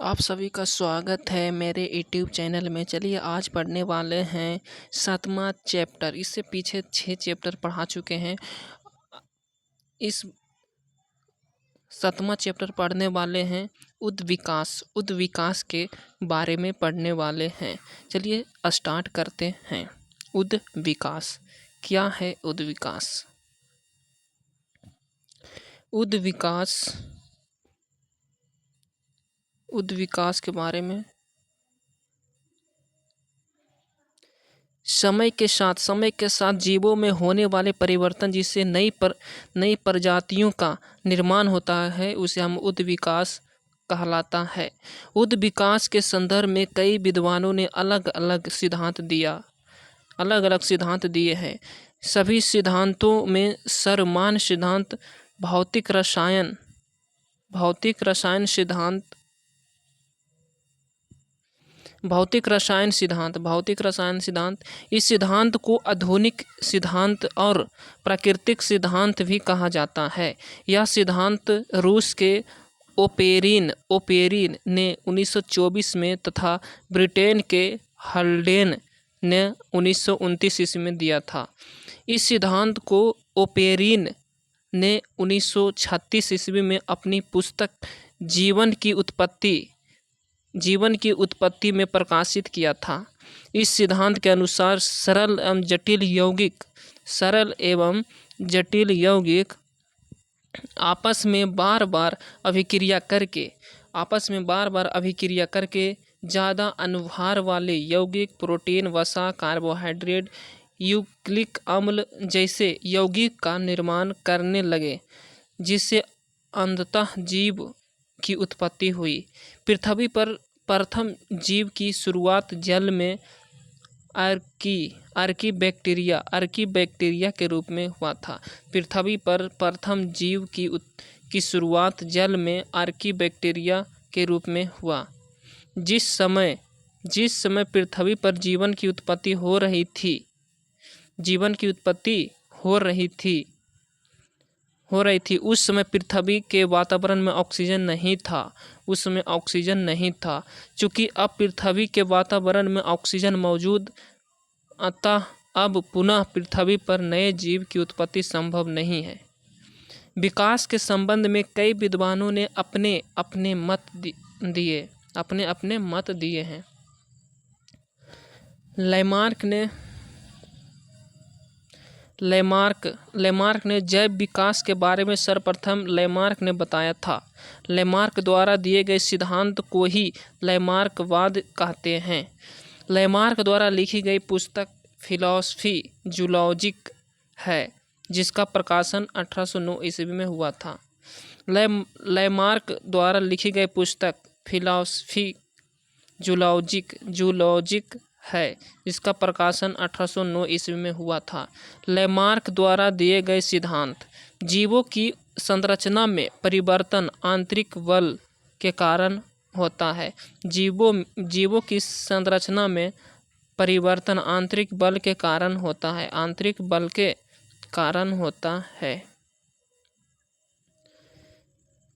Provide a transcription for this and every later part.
आप सभी का स्वागत है मेरे यूट्यूब चैनल में। चलिए आज पढ़ने वाले हैं 7वां चैप्टर। इससे पीछे 6 चैप्टर पढ़ा चुके हैं। इस 7वां चैप्टर पढ़ने वाले हैं उद्विकास के बारे में पढ़ने वाले हैं। चलिए स्टार्ट करते हैं। उद्विकास क्या है? उद्विकास के बारे में समय के साथ जीवों में होने वाले परिवर्तन, जिससे नई प्रजातियों का निर्माण होता है, उसे हम उद्विकास कहलाता है। उद्विकास के संदर्भ में कई विद्वानों ने अलग अलग सिद्धांत दिए हैं। सभी सिद्धांतों में सर्वमान्य सिद्धांत भौतिक रसायन सिद्धांत। इस सिद्धांत को आधुनिक सिद्धांत और प्राकृतिक सिद्धांत भी कहा जाता है। यह सिद्धांत रूस के ओपेरिन ने 1924 में तथा ब्रिटेन के हल्डेन ने 1929 ईस्वी में दिया था। इस सिद्धांत को ओपेरिन ने 1936 ईस्वी में अपनी पुस्तक जीवन की उत्पत्ति में प्रकाशित किया था। इस सिद्धांत के अनुसार सरल एवं जटिल यौगिक आपस में बार बार अभिक्रिया करके ज़्यादा अनुभार वाले यौगिक प्रोटीन, वसा, कार्बोहाइड्रेट, न्यूक्लिक अम्ल जैसे यौगिक का निर्माण करने लगे, जिससे अंततः जीव की उत्पत्ति हुई। पृथ्वी पर प्रथम जीव की शुरुआत जल में आर्की बैक्टीरिया के रूप में हुआ था। पृथ्वी पर प्रथम जीव की शुरुआत जल में आर्की बैक्टीरिया के रूप में हुआ। जिस समय पृथ्वी पर जीवन की उत्पत्ति हो रही थी, उस समय पृथ्वी के वातावरण में ऑक्सीजन नहीं था। चूँकि अब पृथ्वी के वातावरण में ऑक्सीजन मौजूद, अतः अब पुनः पृथ्वी पर नए जीव की उत्पत्ति संभव नहीं है। विकास के संबंध में कई विद्वानों ने अपने अपने मत दिए हैं। लेमार्क ने जैव विकास के बारे में सर्वप्रथम लेमार्क ने बताया था। लेमार्क द्वारा दिए गए सिद्धांत को ही लेमार्कवाद कहते हैं। लेमार्क द्वारा लिखी गई पुस्तक फिलॉसफी जूलॉजिक है, जिसका प्रकाशन 1809 ईस्वी में हुआ था। लेमार्क द्वारा लिखी गई पुस्तक फिलॉसफी जूलॉजिक है, जिसका प्रकाशन 1809 ईस्वी में हुआ था। लेमार्क द्वारा दिए गए सिद्धांत जीवों की संरचना में परिवर्तन आंतरिक बल के कारण होता है। जीवों की संरचना में परिवर्तन आंतरिक बल के कारण होता है।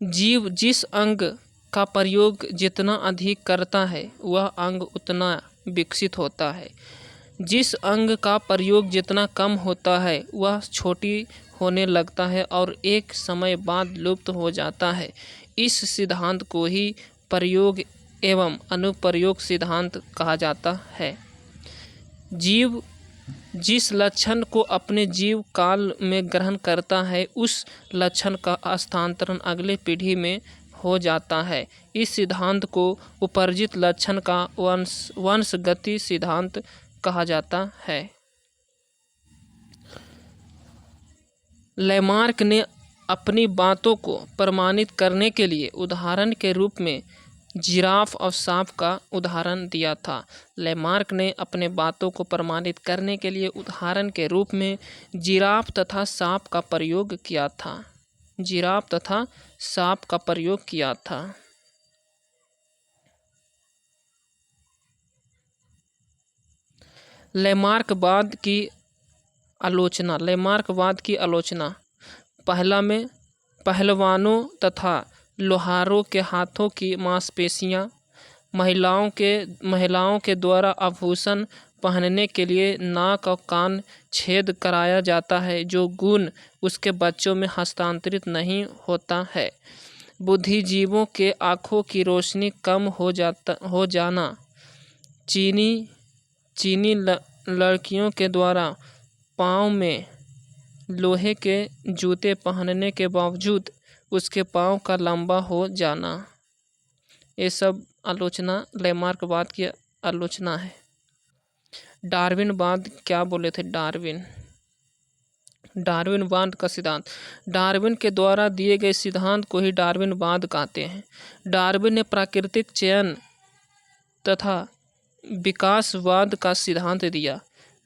जीव जिस अंग का प्रयोग जितना अधिक करता है, वह अंग उतना विकसित होता है। जिस अंग का प्रयोग जितना कम होता है, वह छोटी होने लगता है और एक समय बाद लुप्त हो जाता है। इस सिद्धांत को ही प्रयोग एवं अनुप्रयोग सिद्धांत कहा जाता है। जीव जिस लक्षण को अपने जीव काल में ग्रहण करता है, उस लक्षण का हस्तांतरण अगले पीढ़ी में हो जाता है। इस सिद्धांत को उपर्जित लक्षण का वंशगति सिद्धांत कहा जाता है। लेमार्क ने अपनी बातों को प्रमाणित करने के लिए उदाहरण के रूप में जिराफ और सांप का उदाहरण दिया था। लेमार्क ने अपने बातों को प्रमाणित करने के लिए उदाहरण के रूप में जिराफ तथा सांप का प्रयोग किया था। लेमार्कवाद की आलोचना। पहलवानों तथा लोहारों के हाथों की मांसपेशियां, महिलाओं के द्वारा आभूषण पहनने के लिए नाक और कान छेद कराया जाता है, जो गुण उसके बच्चों में हस्तांतरित नहीं होता है। बुद्धिजीवों के आँखों की रोशनी कम हो जाना, चीनी लड़कियों के द्वारा पाँव में लोहे के जूते पहनने के बावजूद उसके पाँव का लंबा हो जाना, ये सब आलोचना लैमार्कवाद की आलोचना है। डार्विनवाद क्या बोले थे? डार्विनवाद का सिद्धांत, डार्विन के द्वारा दिए गए सिद्धांत को ही डार्विनवाद कहते हैं। डार्विन ने प्राकृतिक चयन तथा विकासवाद का सिद्धांत दिया।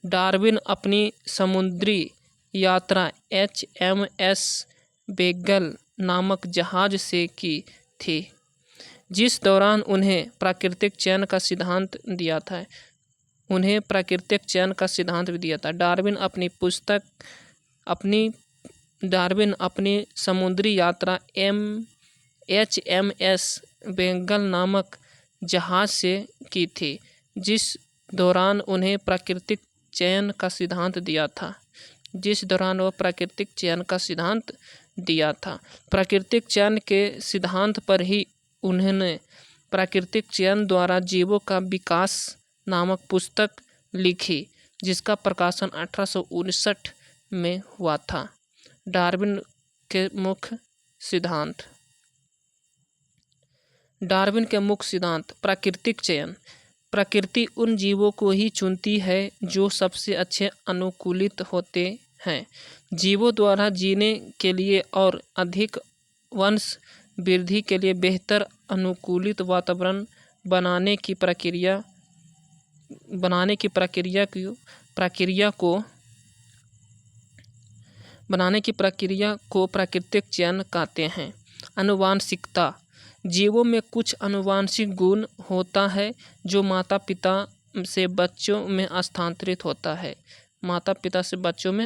डार्विन अपनी समुद्री यात्रा HMS बेगल नामक जहाज से की थी, जिस दौरान उन्हें प्राकृतिक चयन का सिद्धांत भी दिया था। डार्विन अपनी समुद्री यात्रा HMS बेंगल नामक जहाज से की थी, जिस दौरान उन्हें प्राकृतिक चयन का सिद्धांत दिया था। प्राकृतिक चयन के सिद्धांत पर ही उन्होंने प्राकृतिक चयन द्वारा जीवों का विकास नामक पुस्तक लिखी, जिसका प्रकाशन 1859 में हुआ था। डार्विन के मुख्य सिद्धांत, प्राकृतिक चयन। प्रकृति उन जीवों को ही चुनती है जो सबसे अच्छे अनुकूलित होते हैं। जीवों द्वारा जीने के लिए और अधिक वंश वृद्धि के लिए बेहतर अनुकूलित वातावरण बनाने की प्रक्रिया को प्राकृतिक चयन कहते हैं। आनुवांशिकता, जीवों में कुछ आनुवांशिक गुण होता है जो माता पिता से बच्चों में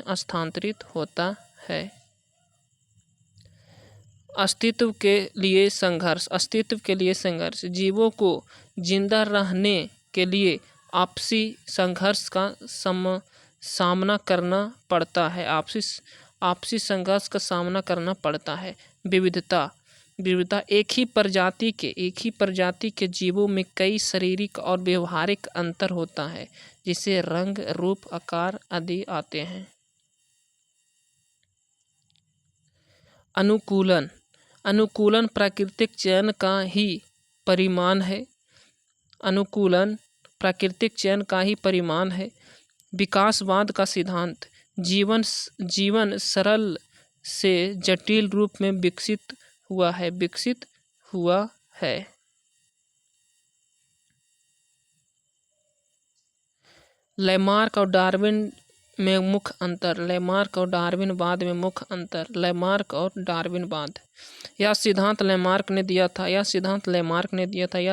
हस्तांतरित होता है। अस्तित्व के लिए संघर्ष, जीवों को जिंदा रहने के लिए आपसी संघर्ष का सामना करना पड़ता है। विविधता, एक ही प्रजाति के जीवों में कई शारीरिक और व्यवहारिक अंतर होता है, जिससे रंग, रूप, आकार आदि आते हैं। अनुकूलन प्राकृतिक चयन का ही परिणाम है। विकासवाद का सिद्धांत, जीवन सरल से जटिल रूप में विकसित हुआ है। लैमार्क और डार्विन में मुख्य अंतर। लैमार्क और डार्विनवाद, यह सिद्धांत लैमार्क ने दिया था, यह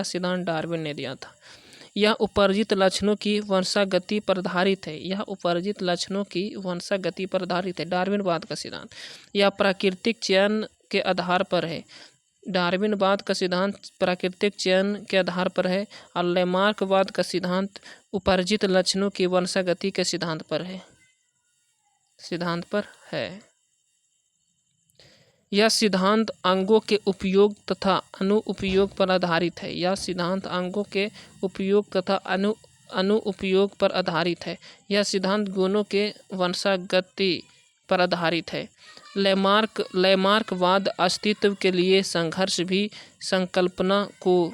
सिद्धांत डार्विन ने दिया था। यह उपर्जित लक्षणों की वंशागति पर आधारित है। डार्विनवाद का सिद्धांत, यह प्राकृतिक चयन के आधार पर है। डार्विनवाद का सिद्धांत प्राकृतिक चयन के आधार पर है और लैमार्कवाद का सिद्धांत उपर्जित लक्षणों की वंशागति के सिद्धांत पर है। यह सिद्धांत अंगों के उपयोग तथा अनुउपयोग पर आधारित है। यह सिद्धांत गुणों के वंशागति पर आधारित है। लैमार्कवाद अस्तित्व के लिए संघर्ष भी संकल्पना को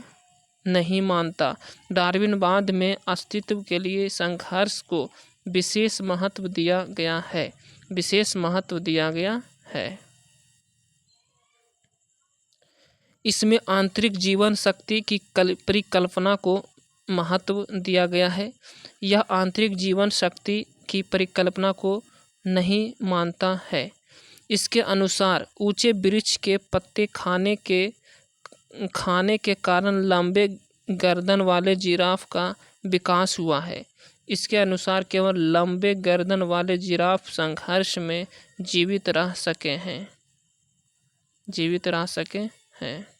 नहीं मानता। डार्विनवाद में अस्तित्व के लिए संघर्ष को विशेष महत्व दिया गया है। इसमें आंतरिक जीवन शक्ति की परिकल्पना को महत्व दिया गया है। यह आंतरिक जीवन शक्ति की परिकल्पना को नहीं मानता है। इसके अनुसार ऊंचे वृक्ष के पत्ते खाने के कारण लंबे गर्दन वाले जिराफ का विकास हुआ है। इसके अनुसार केवल लंबे गर्दन वाले जिराफ संघर्ष में जीवित रह सके है।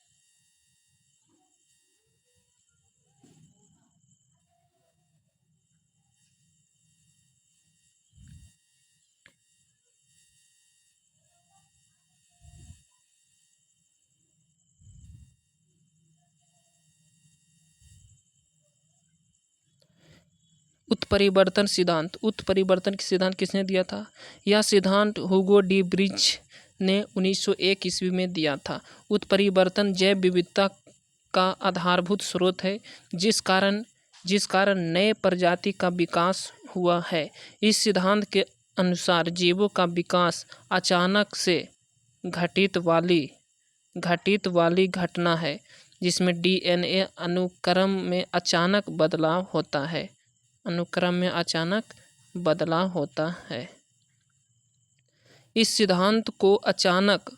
उत्परिवर्तन सिद्धांत। उत्परिवर्तन सिद्धांत किसने दिया था? यह सिद्धांत हुगो डी ब्रिज ने 1901 ईस्वी में दिया था। उत्परिवर्तन जैव विविधता का आधारभूत स्रोत है, जिस कारण नए प्रजाति का विकास हुआ है। इस सिद्धांत के अनुसार जीवों का विकास अचानक से घटित वाली घटना है, जिसमें डीएनए अनुक्रम में अचानक बदलाव होता है। इस सिद्धांत को अचानक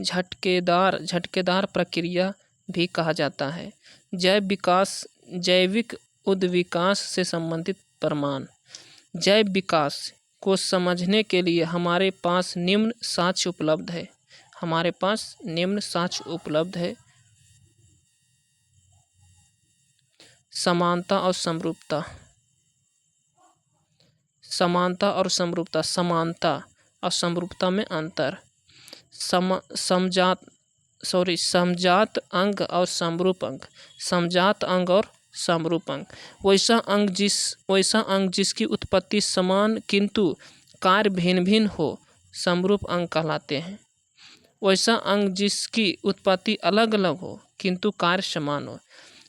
झटकेदार प्रक्रिया भी कहा जाता है। जैविक उद्विकास से संबंधित प्रमाण। जैव विकास को समझने के लिए हमारे पास निम्न साक्ष्य उपलब्ध है। समानता और समरूपता। समानता और समरूपता में अंतर। समजात अंग और समरूप अंग। समजात अंग और समरूप अंग वैसा अंग जिसकी उत्पत्ति समान किंतु कार्य भिन्न भिन्न हो, समरूप अंग कहलाते हैं। वैसा अंग जिसकी उत्पत्ति अलग अलग हो किंतु कार्य समान हो।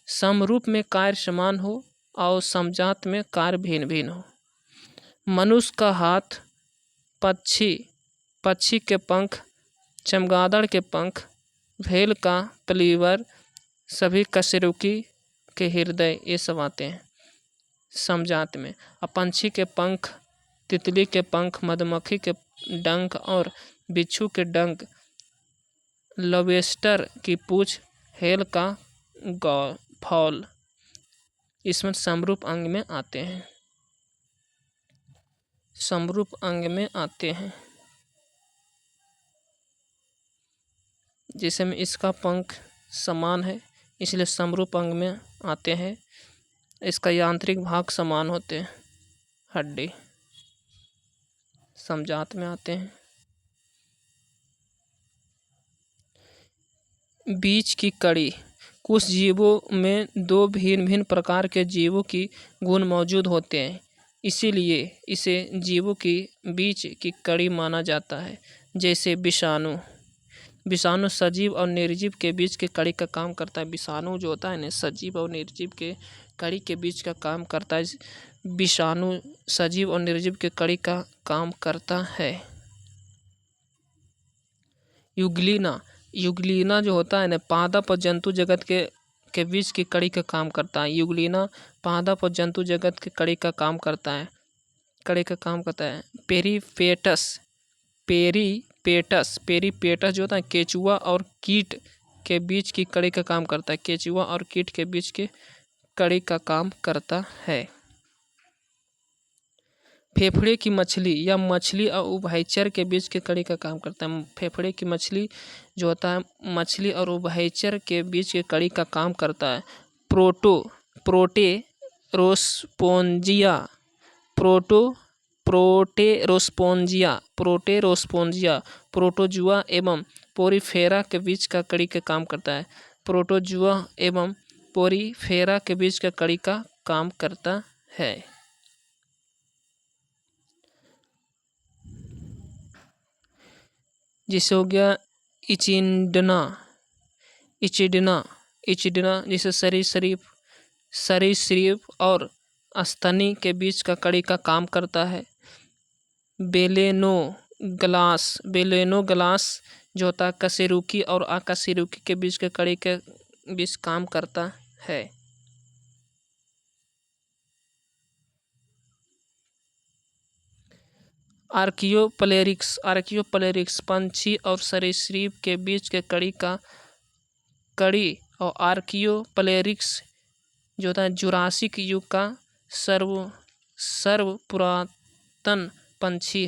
समरूप में कार्य समान हो और समजात में कार्य भिन्न भिन्न हो। मनुष्य का हाथ, पक्षी के पंख, चमगादड़ के पंख, व्हेल का प्लीवर, सभी कशेरुकी के हृदय, ये सब आते हैं समजात में। और पंछी के पंख, तितली के पंख, मधुमक्खी के डंक और बिच्छू के डंक, लॉबस्टर की पूंछ, व्हेल का फॉल, इसमें समरूप अंग में आते हैं। समरूप अंग में आते हैं जिसमें इसका पंख समान है, इसलिए समरूप अंग में आते हैं। इसका यांत्रिक भाग समान होते हैं, हड्डी समजात में आते हैं। बीच की कड़ी। कुछ जीवों में दो भिन्न भिन्न प्रकार के जीवों की गुण मौजूद होते हैं, इसीलिए इसे जीवों की बीच की कड़ी माना जाता है। जैसे विषाणु सजीव और निर्जीव के बीच के कड़ी का काम करता है। विषाणु जो होता है ना, सजीव और निर्जीव के कड़ी के बीच का काम करता है। विषाणु सजीव और निर्जीव के कड़ी का काम करता है। युग्लिना जो होता है ना, पादप और जंतु जगत के बीच की कड़ी का काम करता है। युग्लिना पादप और जंतु जगत की कड़ी का काम करता है। पेरीपेटस जो होता है केचुआ और कीट के बीच की कड़ी का काम करता है। केचुआ और कीट के बीच की कड़ी का काम करता है। फेफड़े की मछली या मछली और उभयचर के बीच की कड़ी का काम करता है। फेफड़े की मछली जो होता है मछली और उभयचर के बीच की कड़ी का काम करता है। प्रोटेरोस्पोंजिया प्रोटोजुआ एवं पोरीफेरा के बीच का कड़ी का काम करता है। प्रोटोजुआ एवं पोरीफेरा के बीच का कड़ी का काम करता है। जिसे हो गया इचिडना जिसे सरीसृप और स्तनी के बीच का कड़ी का काम करता है। बेलेनोग्लास जो होता है कशेरुकी और अकशेरुकी के बीच के कड़ी के बीच काम करता है। आर्कियोप्टेरिक्स पंछी और सरीसृप के बीच के कड़ी और आर्कियोप्टेरिक्स जो होता है जुरासिक युग का सर्वपुरातन पंछी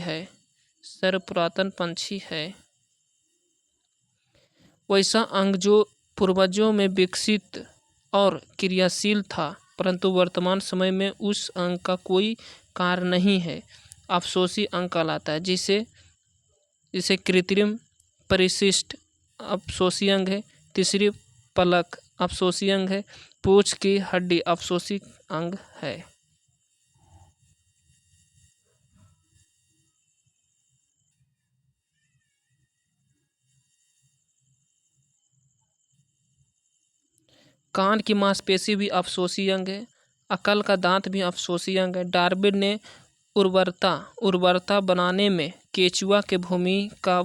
है। वैसा अंग जो पूर्वजों में विकसित और क्रियाशील था, परंतु वर्तमान समय में उस अंग का कोई कार्य नहीं है, अफसोसी अंग कहलाता है। जिसे कृत्रिम परिशिष्ट अफसोसी अंग है। तीसरी पलक अफसोसी अंग है। पूंछ की हड्डी अफसोसी अंग है। कान की मांसपेशी भी अफसोसी अंग है। अकल का दांत भी अफसोसी अंग है। डार्विन ने उर्वरता बनाने में केचुआ के भूमिका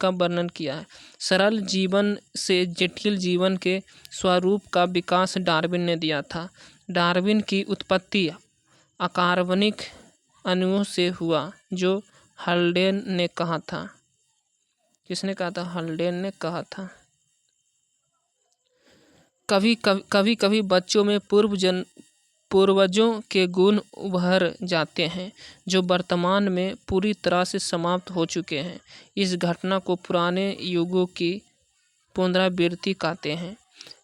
वर्णन किया है। सरल जीवन से जटिल जीवन के स्वरूप का विकास डार्विन ने दिया था। डार्विन की उत्पत्ति अकार्बनिक अणुओं से हुआ, जो हल्डेन ने कहा था। किसने कहा था? हल्डेन ने कहा था। कभी कभी बच्चों में पूर्वजों के गुण उभर जाते हैं, जो वर्तमान में पूरी तरह से समाप्त हो चुके हैं। इस घटना को पुराने युगों की पुनरावृत्ति कहते हैं।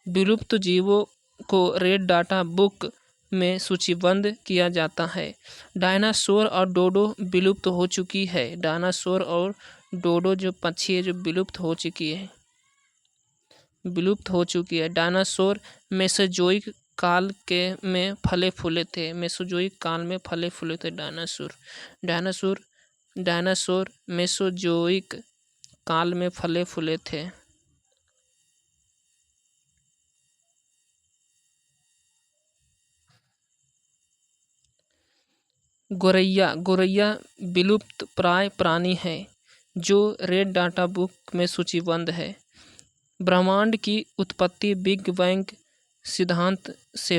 विलुप्त जीवों को रेड डाटा बुक में सूचीबद्ध किया जाता है। डायनासोर और डोडो विलुप्त हो चुकी है। डायनासोर और डोडो जो पक्षी है, जो विलुप्त हो चुकी है। डायनासोर मेसोजोइक काल में फले फूले थे। डायनासोर मेसोजोइक काल में फले फूले थे। गोरैया विलुप्त प्राय प्राणी है, जो रेड डाटा बुक में सूचीबद्ध है। ब्रह्मांड की उत्पत्ति बिग बैंग सिद्धांत से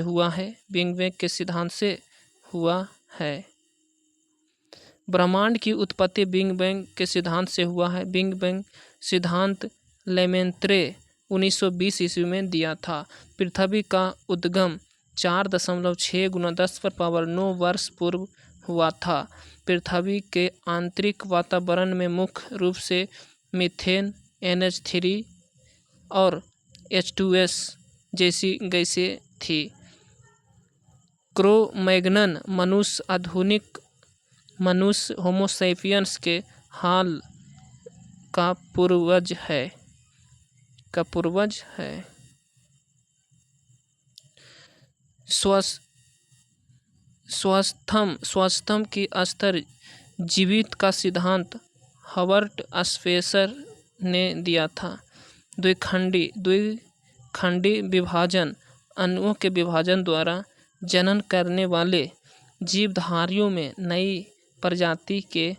हुआ है। ब्रह्मांड की उत्पत्ति बिग बैंग के सिद्धांत से हुआ है। बिग बैंग सिद्धांत लेमेंत्रे 1920 ईस्वी में दिया था। पृथ्वी का उद्गम 4.6 × 10⁻9 वर्ष पूर्व हुआ था। पृथ्वी के आंतरिक वातावरण में मुख्य रूप से मीथेन, NH3 और H2S जैसी गैसें थी। क्रो-मैग्नन आधुनिक मनुष्य होमोसैपियंस के हाल का पूर्वज है। स्वच्छतम की स्तर जीवित का सिद्धांत हर्बर्ट स्पेंसर ने दिया था। द्विखंडी विभाजन अणुओं के विभाजन द्वारा जनन करने वाले जीवधारियों में नई प्रजाति के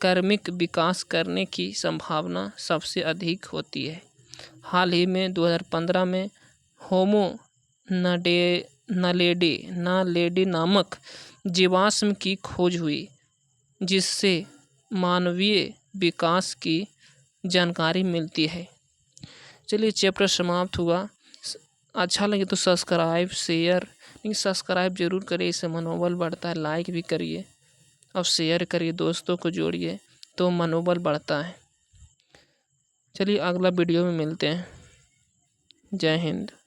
क्रमिक विकास करने की संभावना सबसे अधिक होती है। हाल ही में 2015 में होमो नालेडी नामक जीवाश्म की खोज हुई, जिससे मानवीय विकास की जानकारी मिलती है। चलिए, चैप्टर समाप्त हुआ। अच्छा लगे तो सब्सक्राइब जरूर करिए, इससे मनोबल बढ़ता है। लाइक भी करिए और शेयर करिए, दोस्तों को जोड़िए, तो मनोबल बढ़ता है। चलिए, अगला वीडियो में मिलते हैं। जय हिंद।